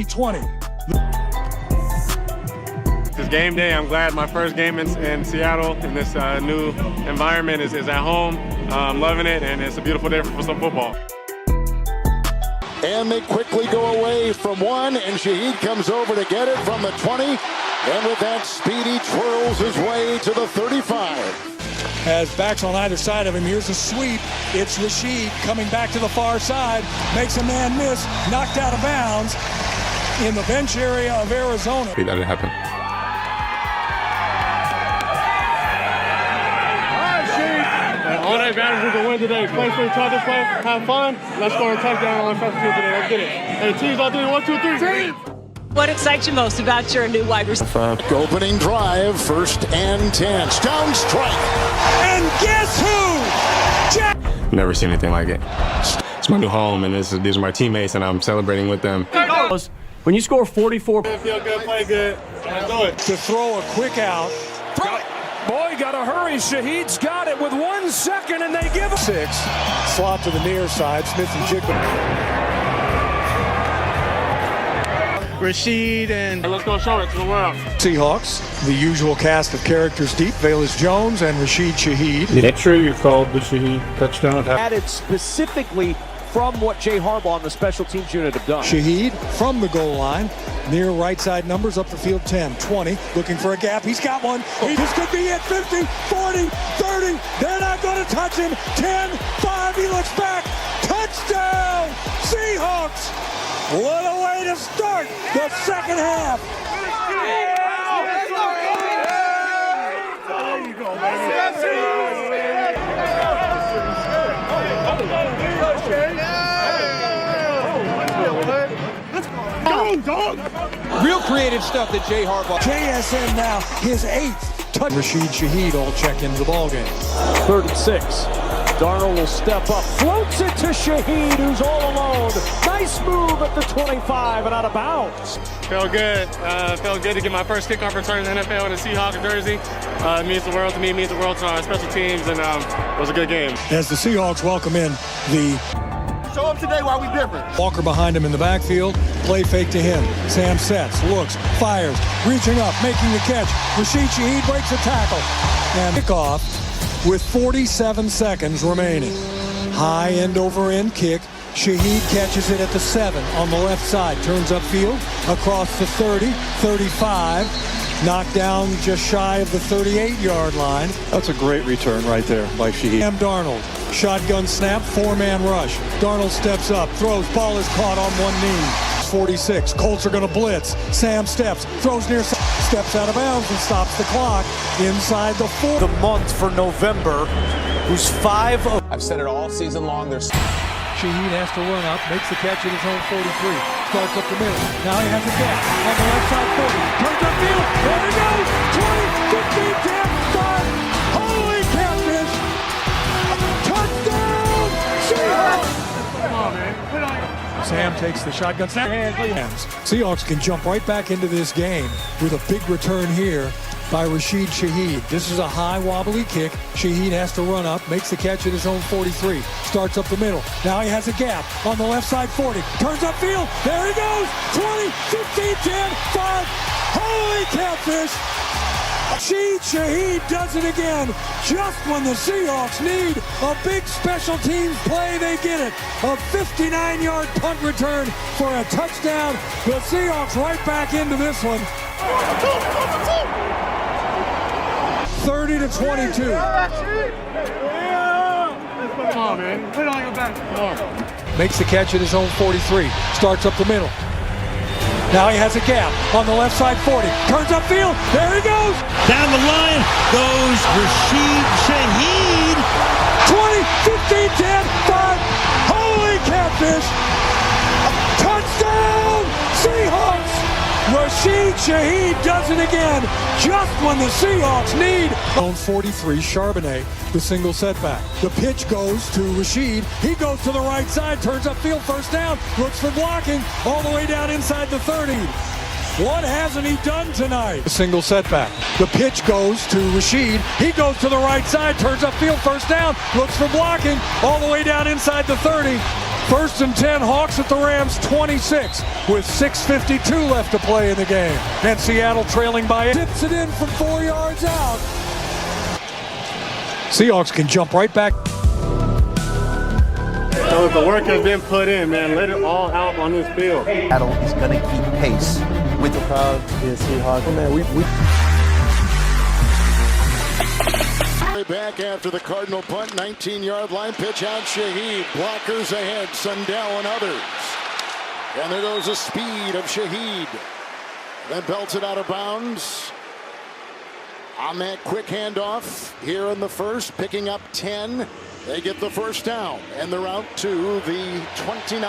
20. It's game day. I'm glad my first game in Seattle in this new environment is at home. I'm loving it, and it's a beautiful day for some football. And they quickly go away from one, and Shaheed comes over to get it from the 20. And with that speed, he twirls his way to the 35. As backs on either side of him, here's a sweep. It's Rashid coming back to the far side, makes a man miss, knocked out of bounds in the bench area of Arizona. That didn't happen. All that matters is the win today. Play for each other, play, have fun. Let's score a touchdown on special teams today. Let's get it. Hey, teams on three. 1, 2, 3. What excites you most about your new wide receiver? Opening drive, 1st and 10. Stone strike. And guess who? Never seen anything like it. It's my new home, and these are my teammates, and I'm celebrating with them. When you score 44, Feel good, play good. Let's do it. To throw a quick out. Throw it. Boy, gotta hurry. Shaheed's got it with 1 second, and they give him 6. Slot to the near side. Smith and Jigba. Rashid and let's go show it to the world. Seahawks, the usual cast of characters deep. Velus Jones and Rashid Shaheed. Make sure you called the Shaheed touchdown. added specifically from what Jay Harbaugh and the special teams unit have done. Shaheed from the goal line. Near right side numbers up the field 10, 20. Looking for a gap. He's got one. This could be it. 50, 40, 30. They're not going to touch him. 10, 5. He looks back. Touchdown! Seahawks! What a way to start the second half. There you go, Real creative stuff that Jay Harbaugh. JSN now his 8th touch. Rashid Shaheed all check into the ballgame. 3rd and 6. Darnold will step up, floats it to Shaheed, who's all alone. Nice move at the 25 and out of bounds. Felt good. Felt good to get my first kickoff return in the NFL in a Seahawks jersey. It means the world to me. It means the world to our special teams, and it was a good game. As the Seahawks welcome in the Show up today while we different. Walker behind him in the backfield. Play fake to him. Sam sets, looks, fires, reaching up, making the catch. Rashid Shaheed breaks a tackle. And kickoff with 47 seconds remaining. High end over end kick. Shaheed catches it at the 7 on the left side. Turns upfield across the 30, 35. Knocked down just shy of the 38-yard line. That's a great return right there by Shaheed. Sam Darnold. Shotgun snap, 4-man rush. Darnold steps up, throws, ball is caught on one knee. 46, Colts are going to blitz. Sam steps, throws near side, steps out of bounds and stops the clock inside the 4. The month for November, who's 5 of... I've said it all season long. There's Shaheed has to run up, makes the catch at his own 43. Starts up the middle. Now he has a gap on the left side 40. Turns upfield. There he goes. 20, 15, 10, 5. Holy catfish. Touchdown. Seahawks. Come on, man. Sam takes the shotgun snap. Seahawks can jump right back into this game with a big return here by Rashid Shaheed. This is a high wobbly kick. Shaheed has to run up, makes the catch at his own 43. Starts up the middle. Now he has a gap on the left side 40. Turns upfield. There he goes. 20, 15, 10, 5. Holy catfish. Rashid Shaheed does it again. Just when the Seahawks need a big special teams play, they get it. A 59-yard punt return for a touchdown. The Seahawks right back into this one. 30 to 22. Come on, man. Put it on your back. Come on. Makes the catch at his own 43. Starts up the middle. Now he has a gap on the left side 40. Turns upfield. There he goes. Down the line goes Rashid Shaheed. 20, 15, 10, 5. Holy catfish. Touchdown Seahawks. Rashid Shaheed does it again, just when the Seahawks need. On 43, Charbonnet, the single setback. The pitch goes to Rashid. He goes to the right side, turns upfield, first down, looks for blocking, all the way down inside the 30. What hasn't he done tonight? A single setback. The pitch goes to Rashid. He goes to the right side, turns upfield, first down, looks for blocking, all the way down inside the 30. First and 10, Hawks at the Rams 26 with 6:52 left to play in the game. And Seattle trailing by 8. Tips it in from 4 yards out. Seahawks can jump right back. So the work has been put in, man. Let it all out on this field. Seattle is going to keep pace with the crowd. Yeah, Seahawks. Oh, man, we back after the Cardinal punt, 19-yard line, pitch out Shaheed, blockers ahead, Sundell and others. And there goes the speed of Shaheed. Then belts it out of bounds. On that quick handoff here in the first, picking up 10. They get the first down, and they're out to the 29.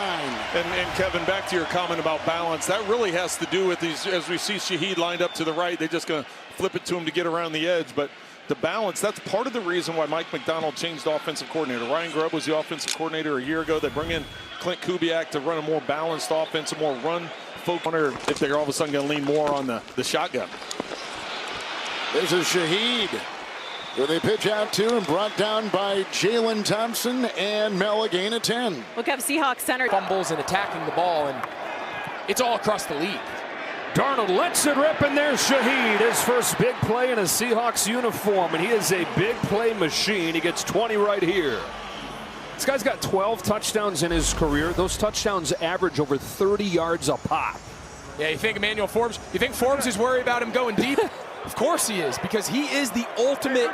And Kevin, back to your comment about balance, that really has to do with these, as we see Shaheed lined up to the right, they're just going to flip it to him to get around the edge. But the balance, that's part of the reason why Mike McDonald changed the offensive coordinator. Ryan Grubb was the offensive coordinator a year ago. They bring in Clint Kubiak to run a more balanced offense, a more run-focused, if they're all of a sudden going to lean more on the shotgun. This is Shaheed, who they pitch out to and brought down by Jalen Thompson and Mel, a gain of 10. Look up Seahawks center. Fumbles and attacking the ball, and it's all across the league. Darnold lets it rip, and there's Shaheed, his first big play in a Seahawks uniform, and he is a big play machine. He gets 20 right here. This guy's got 12 touchdowns in his career. Those touchdowns average over 30 yards a pop. Yeah, you think Emmanuel Forbes, you think Forbes is worried about him going deep? Of course he is, because he is the ultimate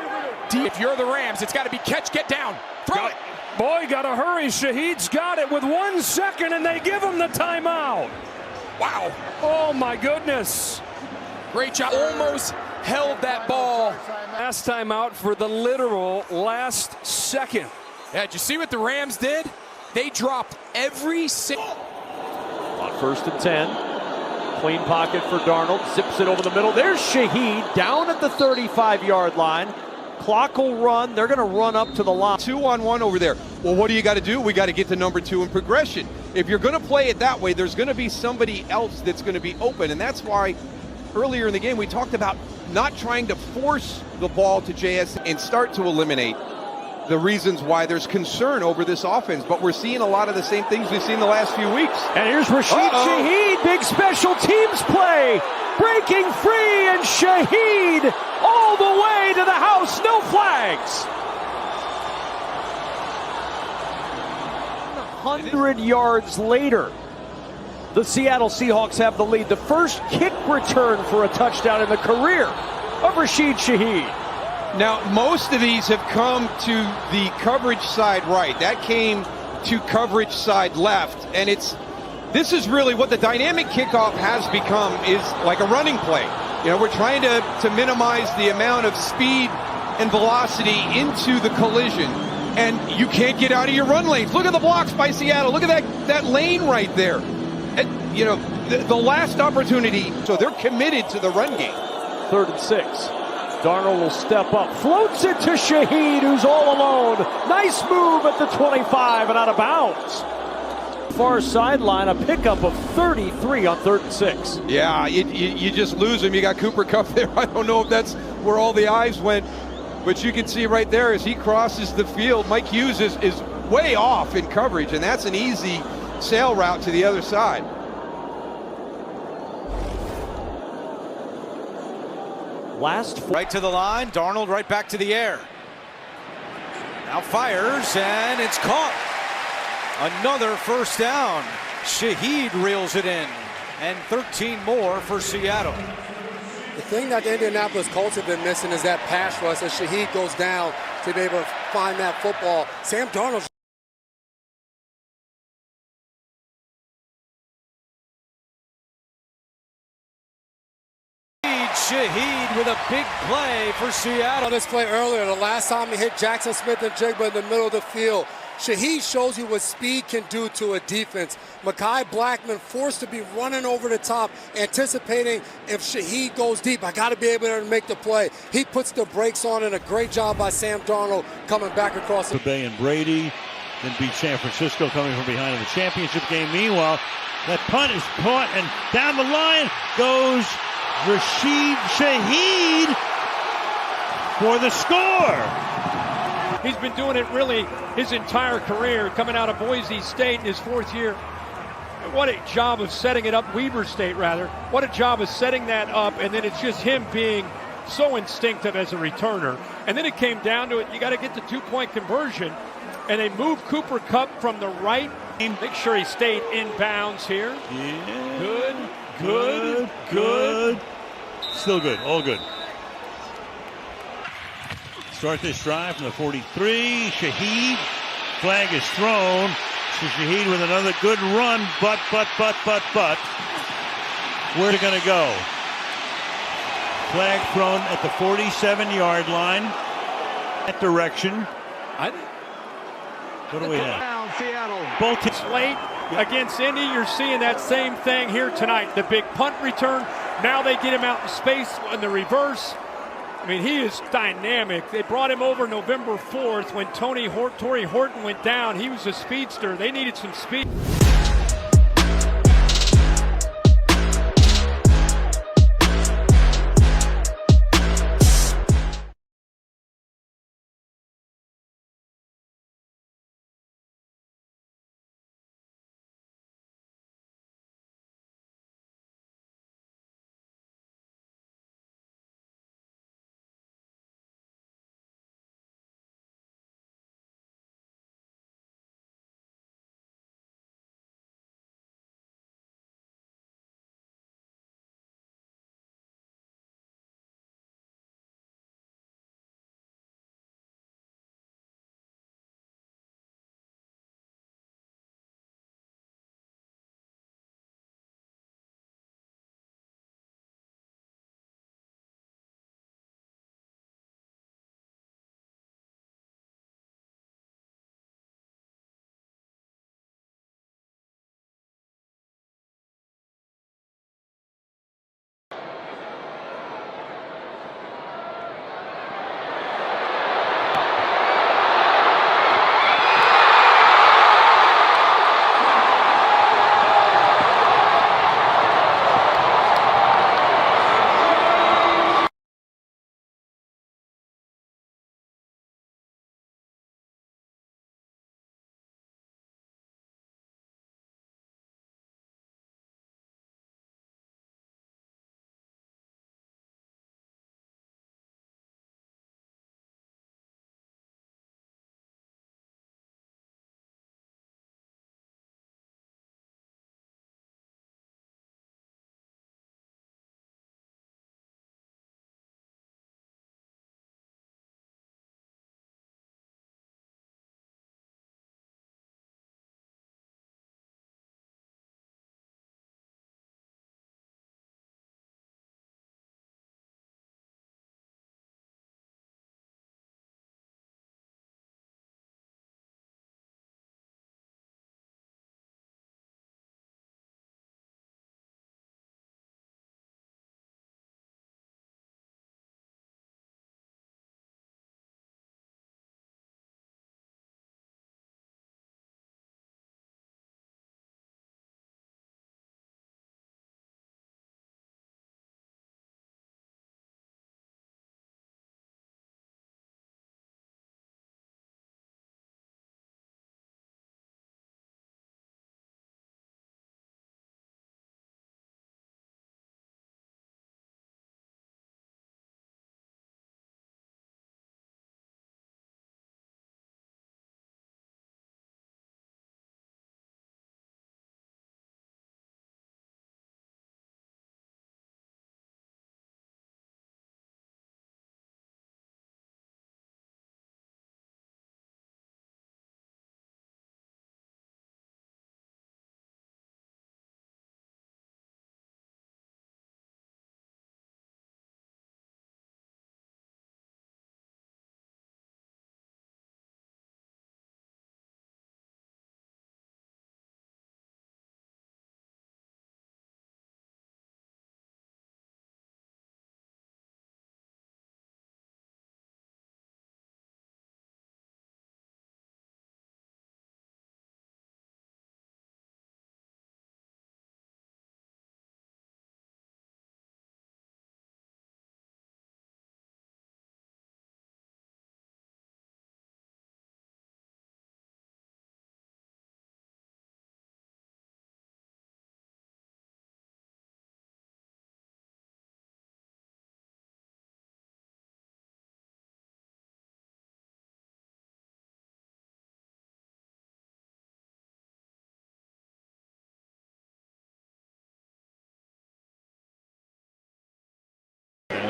deep. If you're the Rams, it's got to be catch, get down, throw it. Boy, got to hurry. Shaheed's got it with 1 second, and they give him the timeout. Wow. Oh, my goodness. Great job. Almost held that ball. Last time out for the literal last second. Yeah, did you see what the Rams did? They dropped every single. On first and 10. Clean pocket for Darnold. Zips it over the middle. There's Shaheed down at the 35-yard line. Clock will run. They're going to run up to the line. 2-on-1 over there. Well, what do you got to do? We got to get to number 2 in progression. If you're going to play it that way, there's going to be somebody else that's going to be open. And that's why earlier in the game we talked about not trying to force the ball to JS and start to eliminate the reasons why there's concern over this offense. But we're seeing a lot of the same things we've seen the last few weeks. And here's Rashid Shaheed, big special teams play. Breaking free, and Shaheed all the way to the house, no flags. 100 yards later, the Seattle Seahawks have the lead. The first kick return for a touchdown in the career of Rashid Shaheed. Now, most of these have come to the coverage side right. That came to coverage side left. And this is really what the dynamic kickoff has become, is like a running play. You know, we're trying to minimize the amount of speed and velocity into the collision. And you can't get out of your run lanes. Look at the blocks by Seattle. Look at that lane right there. And, you know, the last opportunity. So they're committed to the run game. 3rd and 6. Darnold will step up, floats it to Shaheed, who's all alone. Nice move at the 25 and out of bounds. Far sideline, a pickup of 33 on 3rd and 6. Yeah, you just lose him. You got Cooper Kupp there. I don't know if that's where all the eyes went, but you can see right there as he crosses the field, Mike Hughes is way off in coverage, and that's an easy sail route to the other side. Right to the line, Darnold right back to the air. Now fires, and it's caught. Another first down. Shaheed reels it in, and 13 more for Seattle. The thing that the Indianapolis Colts have been missing is that pass rush as Shaheed goes down to be able to find that football. Sam Darnold. Shaheed with a big play for Seattle. On this play earlier, the last time he hit Jackson Smith and Jigba in the middle of the field. Shaheed shows you what speed can do to a defense. Mekhi Blackman forced to be running over the top, anticipating if Shaheed goes deep, I got to be able to make the play. He puts the brakes on, and a great job by Sam Darnold coming back across the Bay and Brady, then beat San Francisco coming from behind in the championship game. Meanwhile, that punt is caught, and down the line goes Rashid Shaheed for the score. He's been doing it really his entire career, coming out of Boise State in his 4th year. What a job of setting it up, Weber State rather. What a job of setting that up, and then it's just him being so instinctive as a returner. And then it came down to it, you got to get the 2-point conversion, and they moved Cooper Kupp from the right. Make sure he stayed in bounds here. Yeah. Good. Still good, all good. Start this drive from the 43. Shaheed, flag is thrown. Shaheed with another good run, but. Where's it going to go? Flag thrown at the 47-yard line. That direction. What do we have? Both It's late against Indy. You're seeing that same thing here tonight. The big punt return. Now they get him out in space in the reverse. I mean, he is dynamic. They brought him over November 4th when Tory Horton went down. He was a speedster. They needed some speed.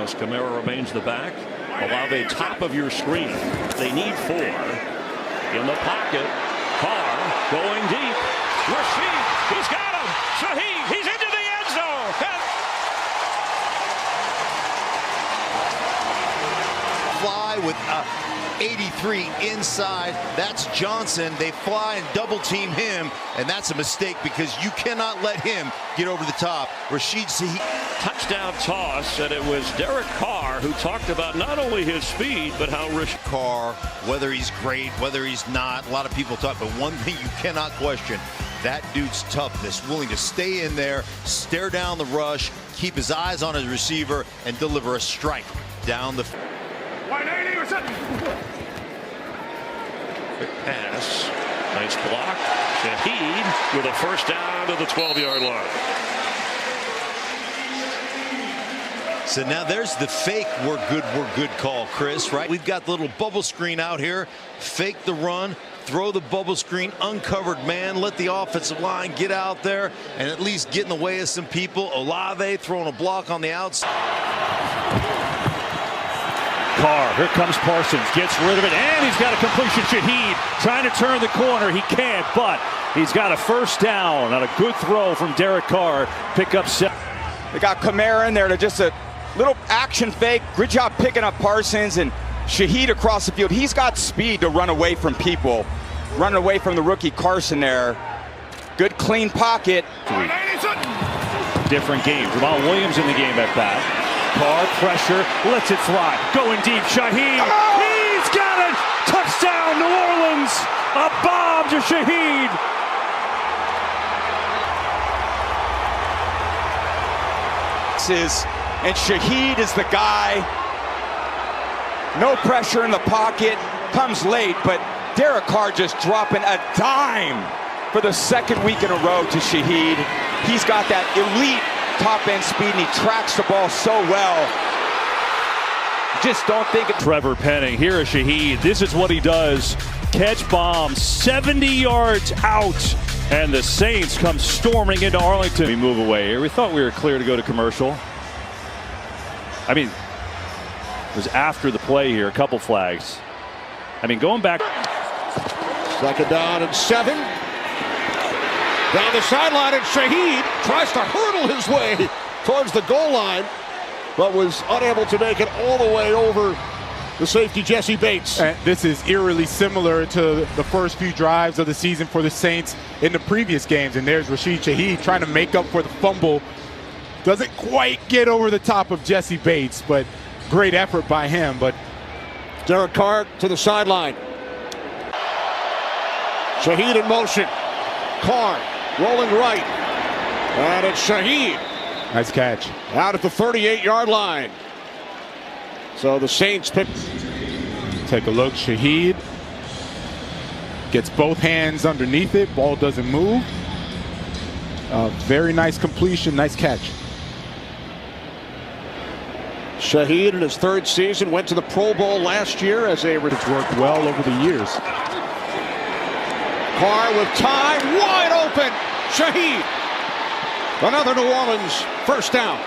pass. Kamara remains the back. Olave top of your screen. They need 4. In the pocket. Carr going deep. Rashid, he's got him. Shaheed, he's into the end zone. Fly with 83 inside. That's Johnson. They fly and double team him, and that's a mistake because you cannot let him get over the top. Rashid Shaheed. Touchdown toss, and it was Derek Carr who talked about not only his speed, but how Rashid Carr, whether he's great, whether he's not, a lot of people talk, but one thing you cannot question, that dude's toughness, willing to stay in there, stare down the rush, keep his eyes on his receiver, and deliver a strike down the field. Quick pass. Nice block. Shaheed with a first down to the 12-yard line. So now there's the fake we're good call, Chris, right? We've got the little bubble screen out here. Fake the run, throw the bubble screen, uncovered man, let the offensive line get out there and at least get in the way of some people. Olave throwing a block on the outside. Carr, here comes Parsons, gets rid of it, and he's got a completion. Shaheed trying to turn the corner. He can't, but he's got a first down on a good throw from Derek Carr. Pick up 7. They got Kamara in there to just a little action fake. Good job picking up Parsons and Shaheed across the field. He's got speed to run away from people. Running away from the rookie Carson there. Good clean pocket. Different game. Jamal Williams in the game at bat. Carr pressure, lets it fly. Going deep, Shaheed. Oh! He's got it! Touchdown, New Orleans! A bomb to Shaheed! And Shaheed is the guy. No pressure in the pocket. Comes late, but Derek Carr just dropping a dime for the second week in a row to Shaheed. He's got that elite top-end speed, and he tracks the ball so well. Just don't think it. Trevor Penning, here is Shaheed. This is what he does. Catch bomb, 70 yards out, and the Saints come storming into Arlington. We move away here. We thought we were clear to go to commercial. I mean, it was after the play here, a couple flags. I mean, going back. Second down and 7. Down the sideline, and Shaheed tries to hurdle his way towards the goal line, but was unable to make it all the way over the safety, Jesse Bates. And this is eerily similar to the first few drives of the season for the Saints in the previous games. And there's Rashid Shaheed trying to make up for the fumble. Doesn't quite get over the top of Jesse Bates, but great effort by him. But Derek Carr to the sideline. Shaheed in motion. Carr rolling right. And it's Shaheed. Nice catch. Out at the 38-yard line. So the Saints pick. Take a look. Shaheed gets both hands underneath it. Ball doesn't move. Very nice completion. Nice catch. Shaheed in his 3rd season went to the Pro Bowl last year as a. It's worked well over the years. Carr with time, wide open. Shaheed. Another New Orleans first down.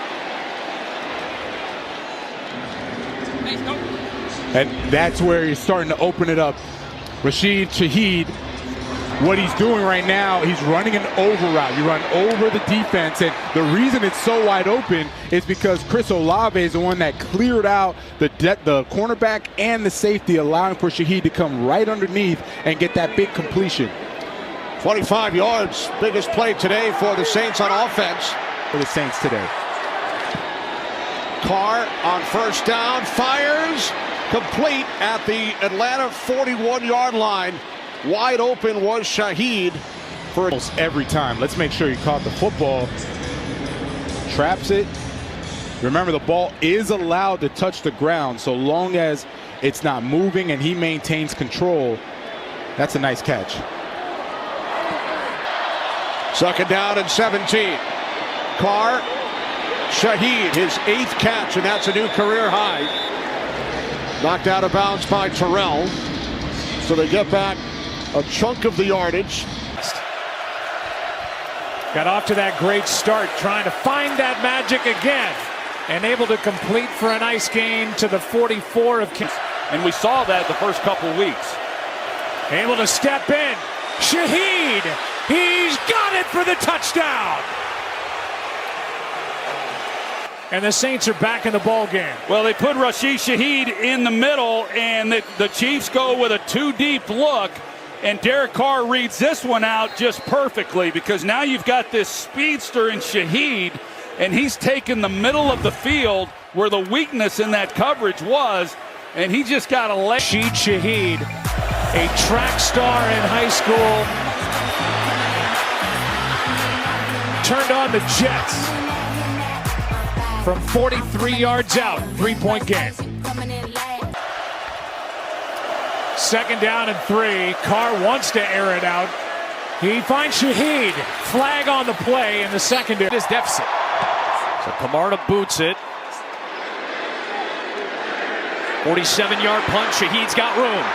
And that's where he's starting to open it up. Rashid Shaheed, what he's doing right now, he's running an over route. You run over the defense, and the reason it's so wide open is because Chris Olave is the one that cleared out the cornerback and the safety, allowing for Shaheed to come right underneath and get that big completion. 25 yards, biggest play today for the Saints on offense. For the Saints today. Carr on first down, fires, complete at the Atlanta 41-yard line. Wide open was Shaheed for every time. Let's make sure he caught the football. Traps it. Remember, the ball is allowed to touch the ground so long as it's not moving and he maintains control. That's a nice catch. Second down and 17. Carr, Shaheed, his 8th catch, and that's a new career high. Knocked out of bounds by Terrell. So they get back a chunk of the yardage. Got off to that great start, trying to find that magic again. and able to complete for a nice gain to the 44 of Kansas. And we saw that the first couple weeks. Able to step in. Shaheed, he's got it for the touchdown. And the Saints are back in the ball game. Well, they put Rashid Shaheed in the middle, and the Chiefs go with a two-deep look. And Derek Carr reads this one out just perfectly, because now you've got this speedster in Shaheed, and he's taken the middle of the field where the weakness in that coverage was, and he just got a leg. Rashid Shaheed, a track star in high school, turned on the Jets from 43 yards out, 3-point game. Second down and 3. Carr wants to air it out. He finds Shaheed. Flag on the play in the secondary. His deficit. So Camarda boots it. 47-yard punt. Shaheed's got room.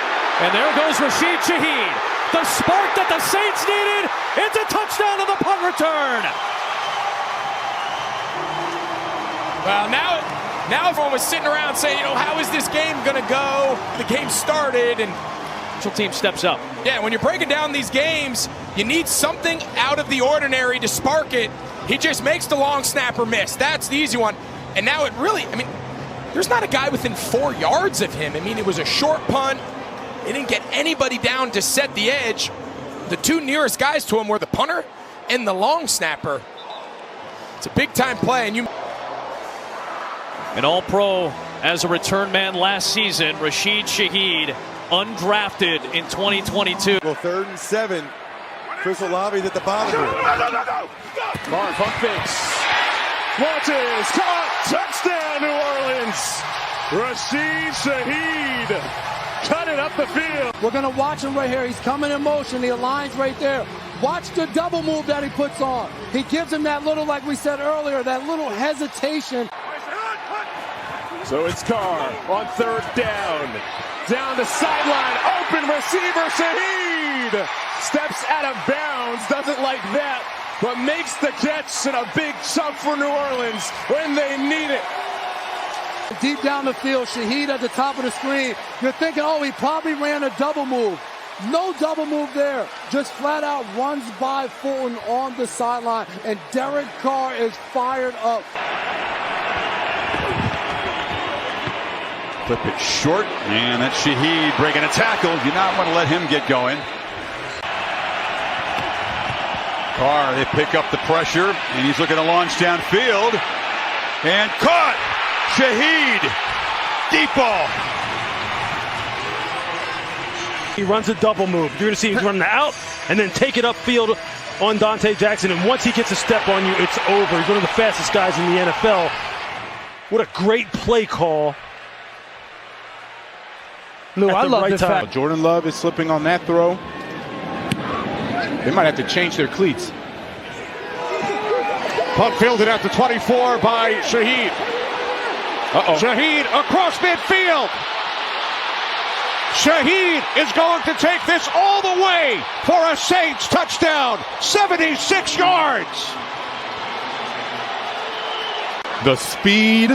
And there goes Rashid Shaheed. The spark that the Saints needed. It's a touchdown on the punt return. Well, now everyone was sitting around saying, how is this game going to go? The game started, and special team steps up. Yeah, when you're breaking down these games, you need something out of the ordinary to spark it. He just makes the long snapper miss. That's the easy one. And now it really, there's not a guy within 4 yards of him. It was a short punt. He didn't get anybody down to set the edge. The two nearest guys to him were the punter and the long snapper. It's a big-time play, and An All-Pro as a return man last season, Rashid Shaheed, undrafted in 2022. Well, 3rd and 7. Chris Olave's at the bottom here. Carr, pump fakes. Launches, caught, touchdown, New Orleans. Rashid Shaheed, cut it up the field. We're going to watch him right here. He's coming in motion. The line's right there. Watch the double move that he puts on. He gives him that little, like we said earlier, that little hesitation. So it's Carr on 3rd down. Down the sideline, open receiver, Shaheed steps out of bounds, doesn't like that, but makes the catch and a big chunk for New Orleans when they need it. Deep down the field, Shaheed at the top of the screen. You're thinking, he probably ran a double move. No double move there. Just flat out runs by Fulton on the sideline, and Derek Carr is fired up. Flip it short, and that's Shaheed breaking a tackle. You not want to let him get going. Carr, they pick up the pressure, and he's looking to launch downfield. And caught! Shaheed! Deep ball! He runs a double move. You're going to see him run out and then take it upfield on Dante Jackson. And once he gets a step on you, it's over. He's one of the fastest guys in the NFL. What a great play call. No, I love the fact Jordan Love is slipping on that throw. They might have to change their cleats. Punt fielded at the 24 by Shaheed. Shaheed across midfield. Shaheed is going to take this all the way for a Saints touchdown. 76 yards. The speed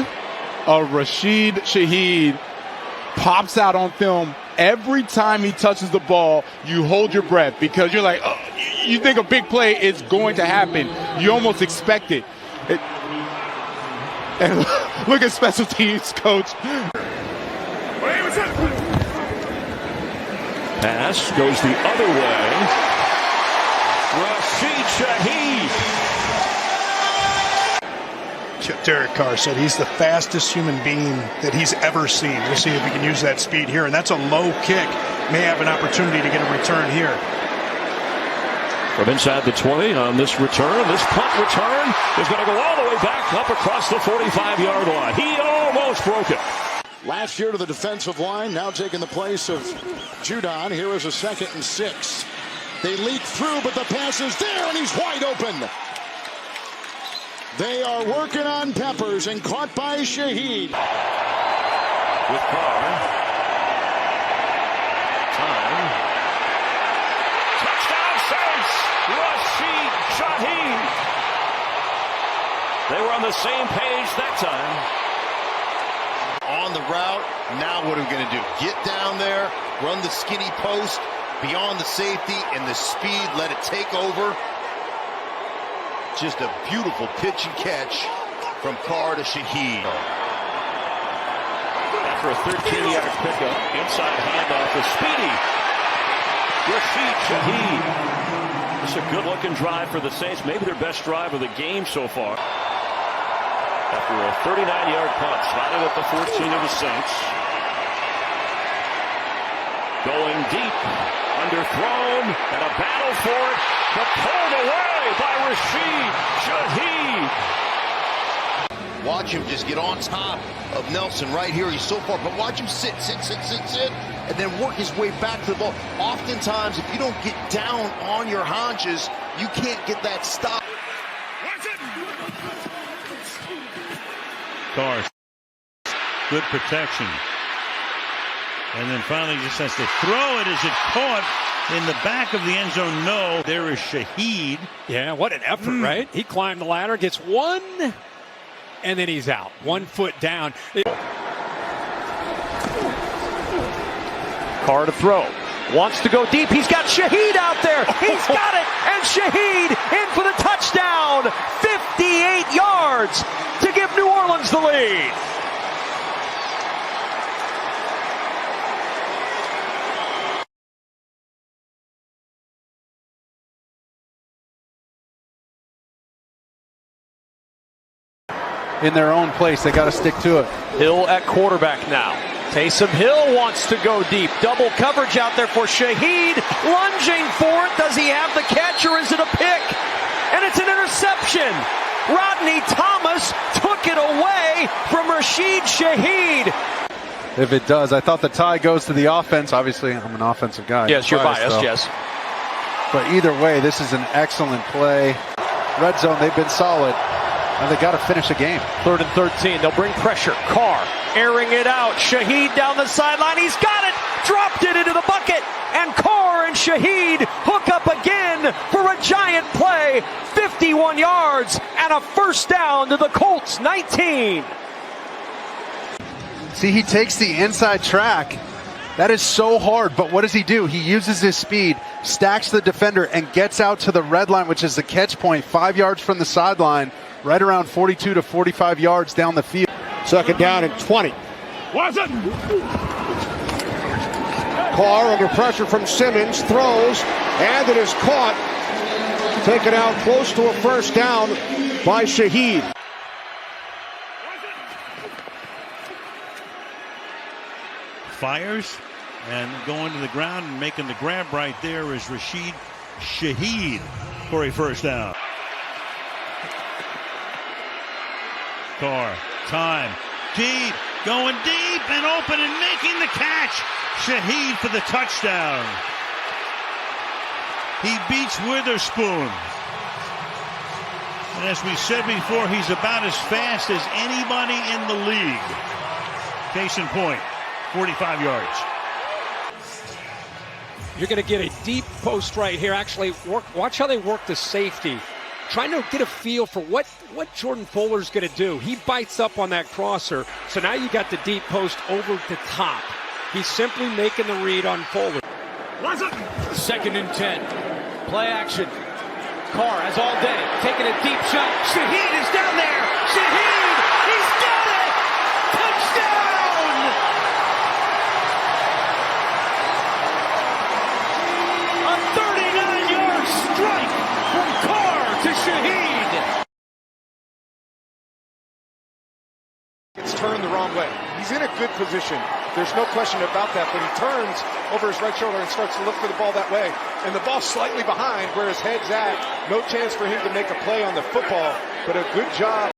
of Rashid Shaheed pops out on film. Every time he touches the ball, you hold your breath because you're like, you think a big play is going to happen. You almost expect it. And look at special teams coach. Pass goes the other way. Rashid Shaheed. Derek Carr said he's the fastest human being that he's ever seen. We'll see if he can use that speed here. And that's a low kick. May have an opportunity to get a return here. From inside the 20 on this return, this punt return is going to go all the way back up across the 45-yard line. He almost broke it. Last year to the defensive line, now taking the place of Judon. Here is a 2nd and 6. They leak through, but the pass is there, and he's wide open. They are working on Peppers, and caught by Shaheed. With Carr. Time. Touchdown Saints! Rashid Shaheed. They were on the same page that time. On the route, now what are we going to do? Get down there, run the skinny post, beyond the safety, and the speed, let it take over. Just a beautiful pitch and catch from Carr to Shaheed. After a 13-yard pickup, inside handoff is Speedy. Rashid Shaheed. This is a good-looking drive for the Saints. Maybe their best drive of the game so far. After a 39-yard punt, spotted at the 14 of the Saints. Going deep, underthrown, and a battle for it, but pulled away by Rashid Shaheed. Watch him just get on top of Nelson right here. He's so far, but watch him sit, and then work his way back to the ball. Oftentimes, if you don't get down on your haunches, you can't get that stop. Carr, good protection. And then finally just has to throw it. Is it caught in the back of the end zone? No. There is Shaheed. Yeah, what an effort, right? He climbed the ladder, gets one, and then he's out. 1 foot down. Carr to throw. Wants to go deep. He's got Shaheed out there. He's got it. And Shaheed in for the touchdown. 58 yards to give New Orleans the lead. In their own place, they got to stick to it. Hill at quarterback now. Taysom Hill wants to go deep. Double coverage out there for Shaheed. Lunging for it. Does he have the catch or is it a pick? And it's an interception. Rodney Thomas took it away from Rashid Shaheed. If it does, I thought the tie goes to the offense. Obviously, I'm an offensive guy. Yes, you're biased, yes. But either way, this is an excellent play. Red zone, they've been solid. And they got to finish the game. 3rd and 13. They'll bring pressure. Carr airing it out. Shaheed down the sideline. He's got it. Dropped it into the bucket. And Carr and Shaheed hook up again for a giant play. 51 yards and a first down to the Colts 19. See, he takes the inside track. That is so hard, but what does he do? He uses his speed, stacks the defender, and gets out to the red line, which is the catch point, 5 yards from the sideline, right around 42 to 45 yards down the field. 2nd down and 20. Was it? Carr under pressure from Simmons, throws, and it is caught. Taken out close to a first down by Shaheed. Fires and going to the ground and making the grab right there is Rashid Shaheed for a first down. Carr, time, deep, going deep and open and making the catch. Shaheed for the touchdown. He beats Witherspoon. And as we said before, he's about as fast as anybody in the league. Case in point, 45 yards. You're going to get a deep post right here. Actually, watch how they work the safety. Trying to get a feel for what Jordan Fuller's going to do. He bites up on that crosser. So now you got the deep post over the top. He's simply making the read on Fuller. 2nd and 10. Play action. Carr has all day. Taking a deep shot. Shaheed is down there. Shaheed! He's got it! Touchdown! A 39-yard strike from Carr to Shaheed. It's turned the wrong way. He's in a good position. There's no question about that, but he turns over his right shoulder and starts to look for the ball that way. And the ball's slightly behind where his head's at. No chance for him to make a play on the football, but a good job.